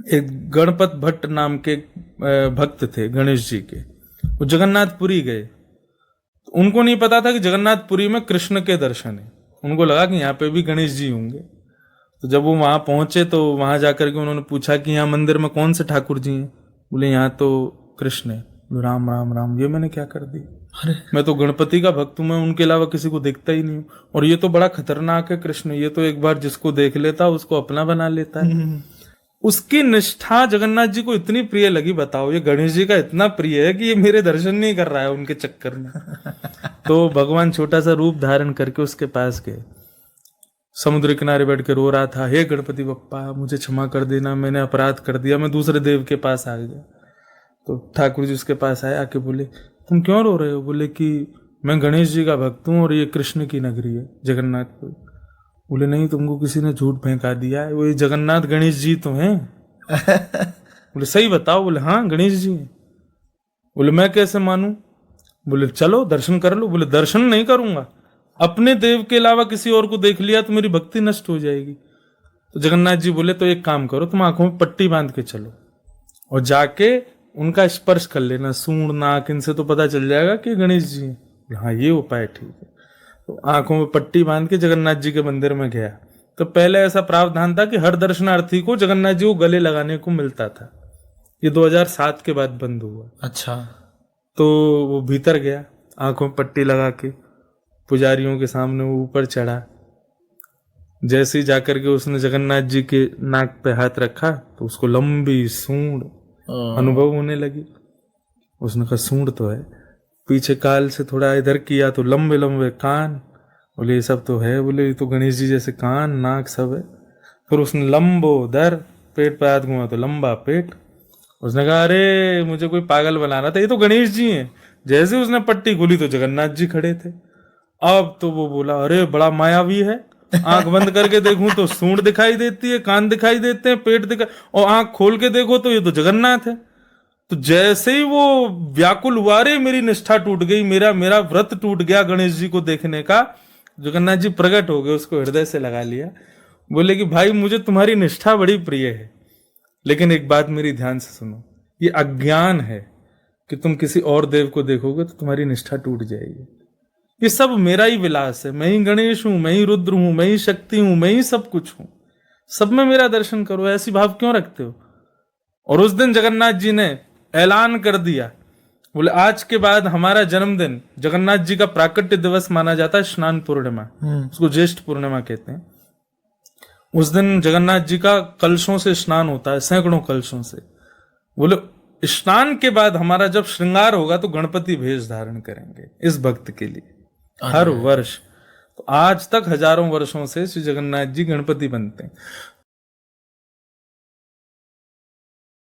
एक गणपत भट्ट नाम के भक्त थे गणेश जी के। वो जगन्नाथपुरी गए, उनको नहीं पता था कि जगन्नाथपुरी में कृष्ण के दर्शन है। उनको लगा कि यहाँ पे भी गणेश जी होंगे। तो जब वो वहां पहुंचे तो वहां जाकर के उन्होंने पूछा कि यहाँ मंदिर में कौन से ठाकुर जी हैं? बोले यहाँ तो कृष्ण है। राम राम राम, ये मैंने क्या कर दी? अरे मैं तो गणपति का भक्त हूं, मैं उनके अलावा किसी को देखता ही नहीं हूँ। और ये तो बड़ा खतरनाक है कृष्ण, ये तो एक बार जिसको देख लेता उसको अपना बना लेता है। उसकी निष्ठा जगन्नाथ जी को इतनी प्रिय लगी, बताओ, ये गणेश जी का इतना प्रिय है कि ये मेरे दर्शन नहीं कर रहा है उनके चक्कर में। तो भगवान छोटा सा रूप धारण करके उसके पास गए, समुद्र किनारे बैठ के रो रहा था, हे गणपति बप्पा मुझे क्षमा कर देना, मैंने अपराध कर दिया, मैं दूसरे देव के पास आ गया। तो ठाकुर जी उसके पास आए, आके बोले तुम क्यों रो रहे हो? बोले कि मैं गणेश जी का भक्त हूँ और ये कृष्ण की नगरी है जगन्नाथपुर। बोले नहीं, तुमको किसी ने झूठ फेंका दिया है, वो ये जगन्नाथ गणेश जी तो हैं। बोले सही बताओ। बोले हाँ गणेश जी हैं। बोले मैं कैसे मानूं? बोले चलो दर्शन कर लो। बोले दर्शन नहीं करूंगा, अपने देव के अलावा किसी और को देख लिया तो मेरी भक्ति नष्ट हो जाएगी। तो जगन्नाथ जी बोले तो एक काम करो, तुम आंखों में पट्टी बांध के चलो और जाके उनका स्पर्श कर लेना, सूंड नाक, इनसे तो पता चल जाएगा कि गणेश जी हैं। हाँ ये उपाय ठीक है। तो आंखों में पट्टी बांध के जगन्नाथ जी के मंदिर में गया। तो पहले ऐसा प्रावधान था कि हर दर्शनार्थी को जगन्नाथ जी को गले लगाने को मिलता था। ये 2007 के बाद बंद हुआ। अच्छा। तो वो भीतर गया, आंखों में पट्टी लगा के पुजारियों के सामने वो ऊपर चढ़ा। जैसे ही जाकर के उसने जगन्नाथ जी के नाक पे हाथ रखा तो उसको लंबी सूंड अनुभव होने लगी। उसने कहा सूंड तो है, पीछे काल से थोड़ा इधर किया तो लंबे लंबे कान। बोले ये सब तो है। बोले ये तो गणेश जी जैसे कान नाक सब है। फिर उसने लंबोदर पेट पे हाथ घुमा तो लंबा पेट। उसने कहा अरे मुझे कोई पागल बना रहा था, ये तो गणेश जी हैं। जैसे उसने पट्टी खोली तो जगन्नाथ जी खड़े थे। अब तो वो बोला अरे बड़ा मायावी है, आंख बंद करके देखूं तो सूंड दिखाई देती है, कान दिखाई देते हैं, पेट दिखाई, और आंख खोल के देखो तो ये तो जगन्नाथ है। तो जैसे ही वो व्याकुल हुआ, रे मेरी निष्ठा टूट गई, मेरा मेरा व्रत टूट गया गणेश जी को देखने का। जगन्नाथ जी प्रकट हो गए, उसको हृदय से लगा लिया। बोले कि भाई मुझे तुम्हारी निष्ठा बड़ी प्रिय है, लेकिन एक बात मेरी ध्यान से सुनो, ये अज्ञान है कि तुम किसी और देव को देखोगे तो तुम्हारी निष्ठा टूट जाएगी। ये सब मेरा ही विलास है, मैं ही गणेश हूं, मैं ही रुद्र हूं, मैं ही शक्ति हूं, मैं ही सब कुछ हूं, सब में मेरा दर्शन करो, ऐसी भाव क्यों रखते हो? और उस दिन जगन्नाथ जी ने ऐलान कर दिया, बोले आज के बाद हमारा जन्मदिन जगन्नाथ जी का प्राकट्य दिवस माना जाता है, स्नान पूर्णिमा, उसको ज्येष्ठ पूर्णिमा कहते हैं। उस दिन जगन्नाथ जी का कलशों से स्नान होता है, सैकड़ों कलशों से। बोले स्नान के बाद हमारा जब श्रृंगार होगा तो गणपति भेष धारण करेंगे इस भक्त के लिए हर वर्ष। तो आज तक हजारों वर्षों से श्री जगन्नाथ जी गणपति बनते हैं।